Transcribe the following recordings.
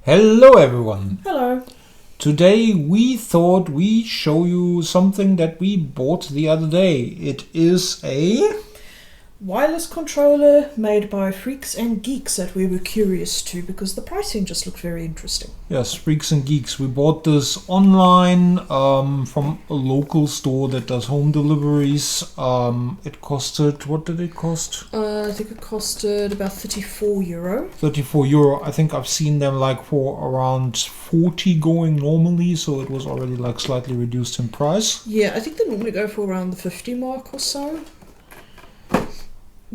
Hello everyone! Hello. Today we thought we'd show you something that we bought the other day. It is a Wireless controller made by Freaks and Geeks that we were curious to because the pricing just looked very interesting. yes, Freaks and Geeks. We bought this online from a local store that does home deliveries. It costed, what did it cost? I think it costed about €34. €34. I think I've seen them like for around 40 going normally, so it was already like slightly reduced in price. Yeah, I think they normally go for around the 50 mark or so.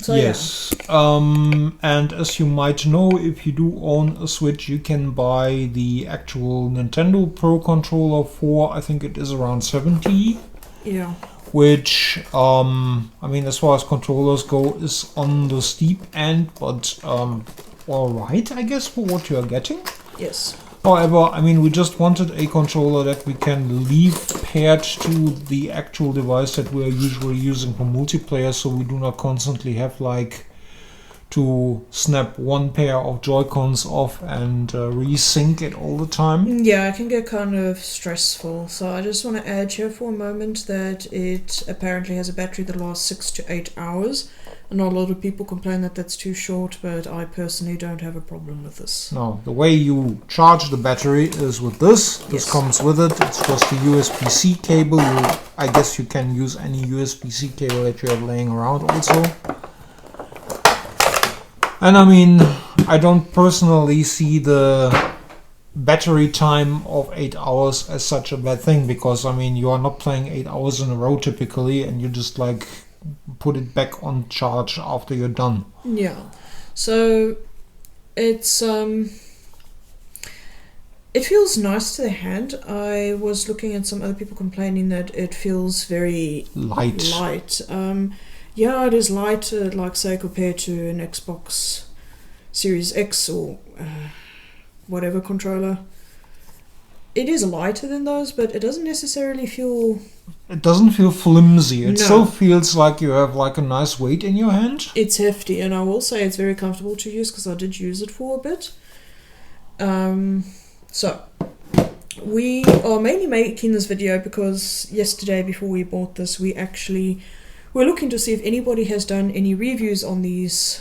So yes, and as you might know, if you do own a Switch, you can buy the actual Nintendo Pro controller for, I think it is around 70, Yeah. which, I mean, as far as controllers go, is on the steep end, but alright, I guess, for what you're getting. Yes. However, I mean, we just wanted a controller that we can leave paired to the actual device that we're usually using for multiplayer, so we do not constantly have like to snap one pair of Joy-Cons off and resync it all the time. Yeah, it can get kind of stressful. So I just want to add here for a moment that it apparently has a battery that lasts 6 to 8 hours. And a lot of people complain that that's too short, but I personally don't have a problem with this. No, the way you charge the battery is with this. This Yes. comes with it. It's just a USB-C cable. I guess you can use any USB-C cable that you have laying around also. And I mean, I don't personally see the battery time of 8 hours as such a bad thing, because I mean, you are not playing 8 hours in a row typically, and you just like put it back on charge after you're done. Yeah. So it's it feels nice to the hand. I was looking at some other people complaining that it feels very Light. Yeah, it is light, like say compared to an Xbox Series X or whatever controller. It is lighter than those, but it doesn't necessarily feel... It doesn't feel flimsy. It No. still feels like you have like a nice weight in your hand. It's hefty, and I will say it's very comfortable to use because I did use it for a bit. So, we are mainly making this video because yesterday before we bought this, we're looking to see if anybody has done any reviews on these.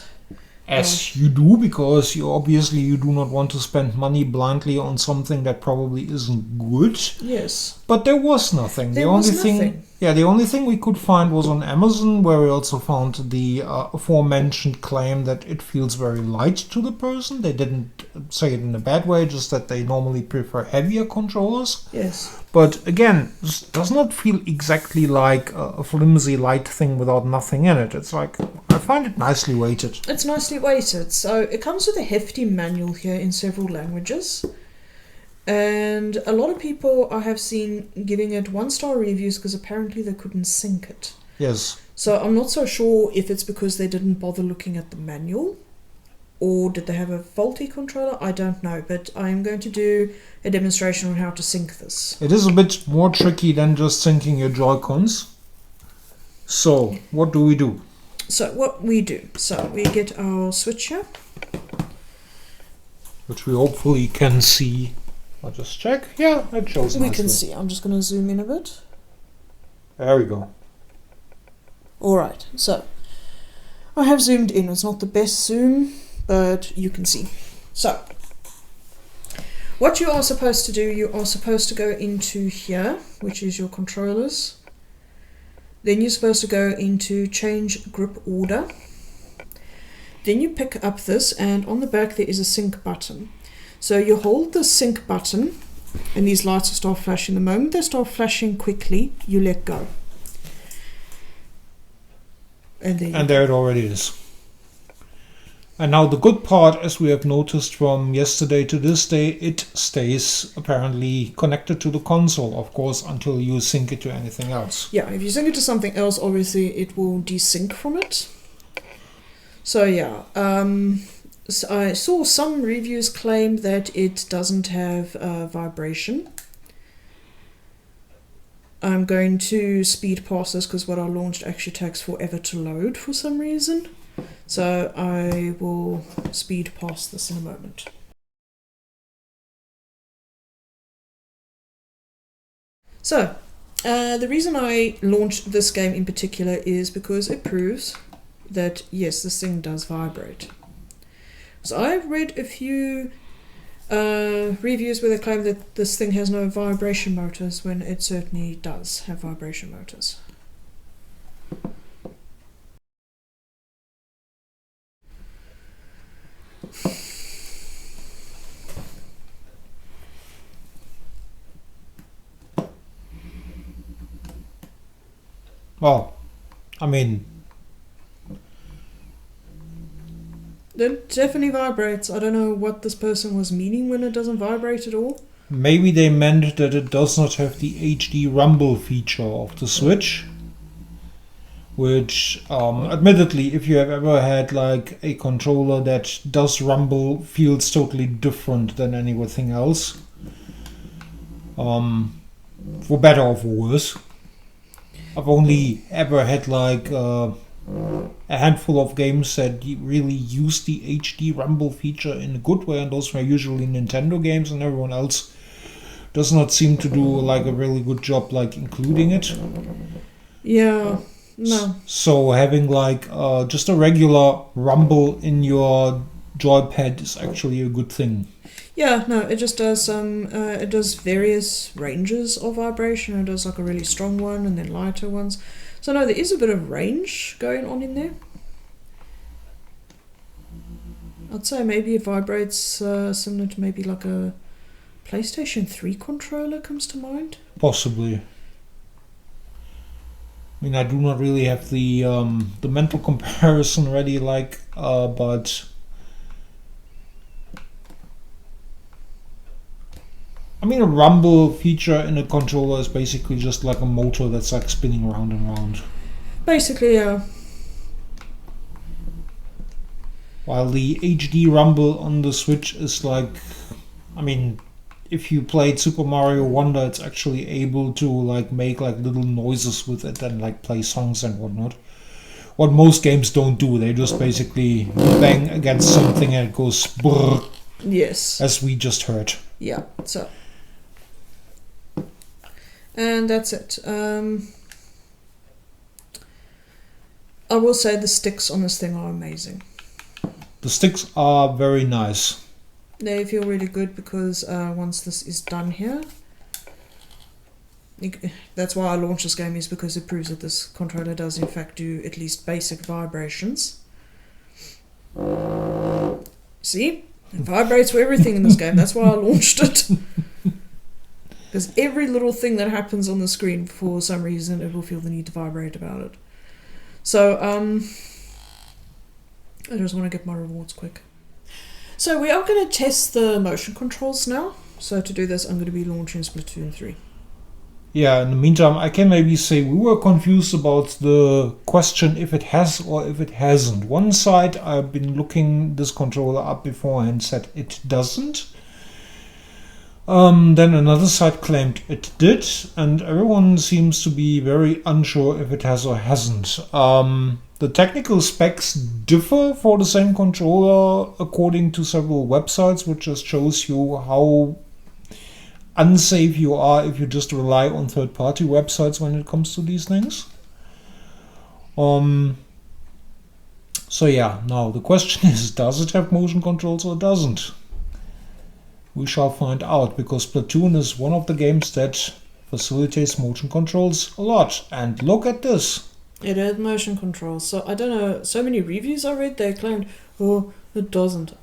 As you do, because you do not want to spend money blindly on something that probably isn't good. Yes. But there was nothing. There was nothing. The only thing we could find was on Amazon, where we also found the aforementioned claim that it feels very light to the person. They didn't say it in a bad way, just that they normally prefer heavier controllers. Yes. But again, this does not feel exactly like a flimsy light thing without nothing in it. It's like, I find it nicely weighted. It's nicely weighted. So it comes with a hefty manual here in several languages. And a lot of people I have seen giving it 1-star reviews because apparently they couldn't sync it. Yes. So I'm not so sure if it's because they didn't bother looking at the manual, or did they have a faulty controller? I don't know, but I'm going to do a demonstration on how to sync this. It is a bit more tricky than just syncing your Joy-Cons. So, what do we do? So what we do, so we get our switch here. Which we hopefully can see. I'll just check. Yeah, it shows We nicely. can see. I'm just going to zoom in a bit. There we go. Alright, so I have zoomed in. It's not the best zoom, but you can see. So, what you are supposed to do, you are supposed to go into here, which is your controllers. Then you're supposed to go into change grip order. Then you pick up this, and on the back there is a sync button. So you hold the sync button, and these lights will start flashing. The moment they start flashing quickly, you let go. And there it already is. And now the good part, as we have noticed from yesterday to this day, it stays apparently connected to the console, of course, until you sync it to anything else. Yeah, if you sync it to something else, obviously it will desync from it. So yeah, so I saw some reviews claim that it doesn't have vibration. I'm going to speed past this because what I launched actually takes forever to load for some reason. So I will speed past this in a moment. So, the reason I launched this game in particular is because it proves that, yes, this thing does vibrate. So I've read a few reviews where they claim that this thing has no vibration motors, when it certainly does have vibration motors. Well, I mean, it definitely vibrates. I don't know what this person was meaning when it doesn't vibrate at all. maybe they meant that it does not have the HD rumble feature of the Switch. Which, admittedly, if you have ever had like a controller that does rumble, feels totally different than anything else. For better or for worse. I've only ever had like a handful of games that really use the HD rumble feature in a good way, and those were usually Nintendo games, and everyone else does not seem to do like a really good job like including it. Yeah, no. So having like just a regular rumble in your joypad is actually a good thing. Yeah, no, it just does it does various ranges of vibration. It does like a really strong one and then lighter ones. So no, there is a bit of range going on in there. I'd say maybe it vibrates similar to maybe like a PlayStation 3 controller comes to mind. Possibly. I mean, I do not really have the mental comparison ready, like, but I mean, a rumble feature in a controller is basically just like a motor that's like spinning round and round. Basically, yeah. While the HD rumble on the Switch is like, I mean, if you played Super Mario Wonder, it's actually able to like make like little noises with it and like play songs and whatnot. What most games don't do, they just basically bang against something and it goes brrr. Yes. As we just heard. Yeah, so. And that's it. I will say the sticks on this thing are amazing. The sticks are very nice. They feel really good because once this is done here, that's why I launched this game, is because it proves that this controller does in fact do at least basic vibrations. See? It vibrates for everything in this game. That's why I launched it. Because every little thing that happens on the screen, for some reason, it will feel the need to vibrate about it. So, I just want to get my rewards quick. So we are going to test the motion controls now. So to do this, I'm going to be launching Splatoon 3. Yeah, in the meantime, I can maybe say we were confused about the question if it has or if it hasn't. One side, I've been looking this controller up before and said it doesn't. Then another side claimed it did, and everyone seems to be very unsure if it has or hasn't. The technical specs differ for the same controller according to several websites, which just shows you how unsafe you are if you just rely on third-party websites when it comes to these things. So yeah, now the question is, does it have motion controls or doesn't? We shall find out, because Splatoon is one of the games that facilitates motion controls a lot. And look at this. It has motion controls. So I don't know, so many reviews I read, they claimed, oh, it doesn't.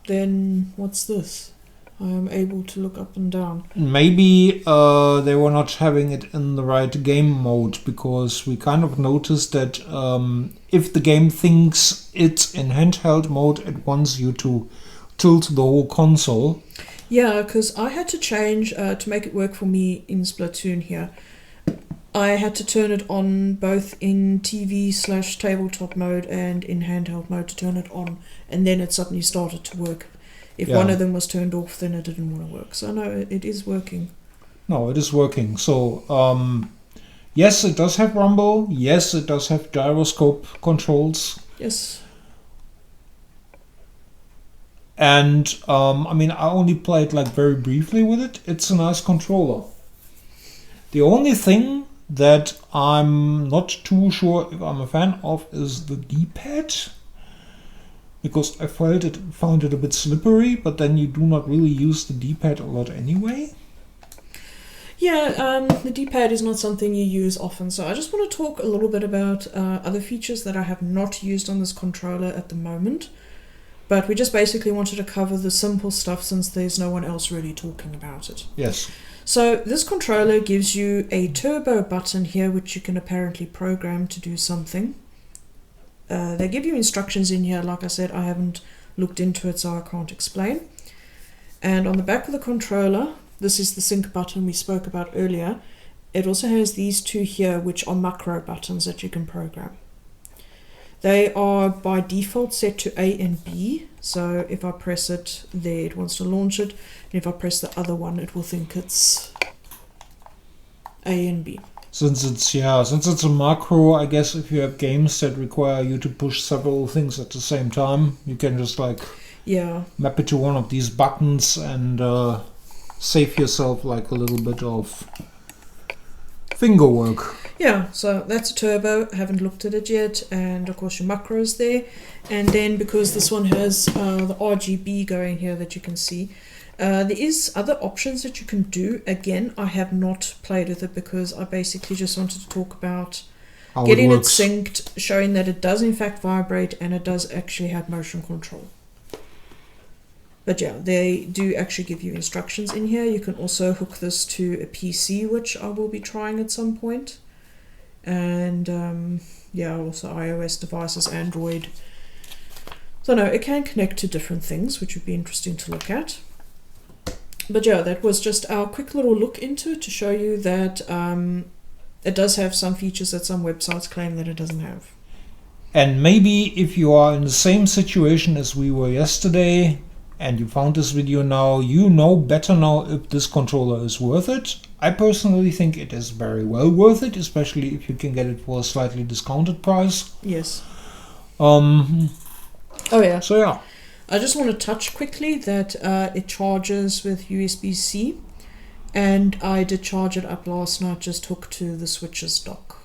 Then what's this? I am able to look up and down. Maybe they were not having it in the right game mode, because we kind of noticed that if the game thinks it's in handheld mode, it wants you to tilt the whole console. Yeah, because I had to change to make it work for me in Splatoon here. I had to turn it on both in TV/tabletop mode and in handheld mode to turn it on, and then it suddenly started to work. If one of them was turned off, then it didn't want to work. So no, it is working. No, it is working. So yes, it does have rumble. Yes, it does have gyroscope controls. Yes. And I mean, I only played like very briefly with it. It's a nice controller. The only thing that I'm not too sure if I'm a fan of is the D-pad, because I found it a bit slippery, but then you do not really use the D-pad a lot anyway. Yeah, the D-pad is not something you use often, so I just want to talk a little bit about other features that I have not used on this controller at the moment. But we just basically wanted to cover the simple stuff since there's no one else really talking about it. Yes. So this controller gives you a turbo button here, which you can apparently program to do something. They give you instructions in here. Like I said, I haven't looked into it, so I can't explain. And on the back of the controller, this is the sync button we spoke about earlier. It also has these two here, which are macro buttons that you can program. They are by default set to A and B. So if I press it there, it wants to launch it. And if I press the other one, it will think it's A and B. Since it's a macro, I guess if you have games that require you to push several things at the same time, you can just map it to one of these buttons and save yourself like a little bit of finger work. Yeah, so that's a turbo. I haven't looked at it yet, and of course your macros there. And then because this one has the RGB going here that you can see, there is other options that you can do. Again, I have not played with it because I basically just wanted to talk about how getting it it synced, showing that it does in fact vibrate and it does actually have motion control. But yeah, they do actually give you instructions in here. You can also hook this to a PC, which I will be trying at some point. And also iOS devices, Android. So no, it can connect to different things, which would be interesting to look at. But yeah, that was just our quick little look into it to show you that it does have some features that some websites claim that it doesn't have. And maybe if you are in the same situation as we were yesterday, and you found this video now, you know better now if this controller is worth it. I personally think it is very well worth it, especially if you can get it for a slightly discounted price. Yes. Oh yeah. So yeah. I just want to touch quickly that it charges with USB-C, and I did charge it up last night, just hooked to the Switch's dock.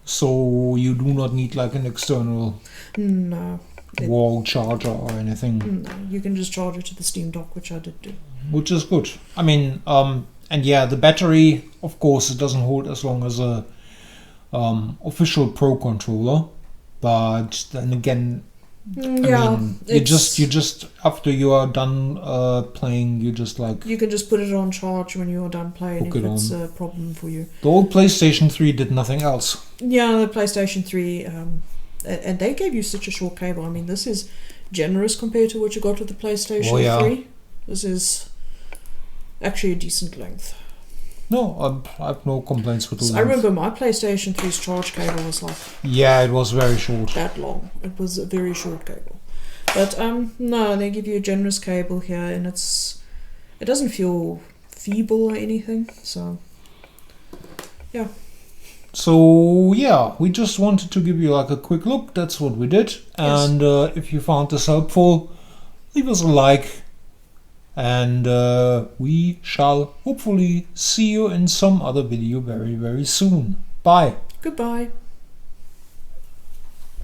So you do not need like an external wall charger or anything? No, you can just charge it to the Steam dock, which I did do. Which is good. I mean, and yeah, the battery, of course, it doesn't hold as long as a official Pro controller, but then again, I mean, you just after you are done playing, you just you can just put it on charge when you are done playing if it's a problem for you. The old PlayStation 3 did nothing else. Yeah, the PlayStation 3, and they gave you such a short cable. I mean, this is generous compared to what you got with the PlayStation 3. This is actually a decent length. No, I have no complaints with the length. I remember my PlayStation 3's charge cable was it was very short. That long. It was a very short cable. But no, they give you a generous cable here, and it doesn't feel feeble or anything. So yeah. So yeah, we just wanted to give you a quick look. That's what we did. Yes. And if you found this helpful, leave us a like. And we shall hopefully see you in some other video very, very soon. Bye. Goodbye.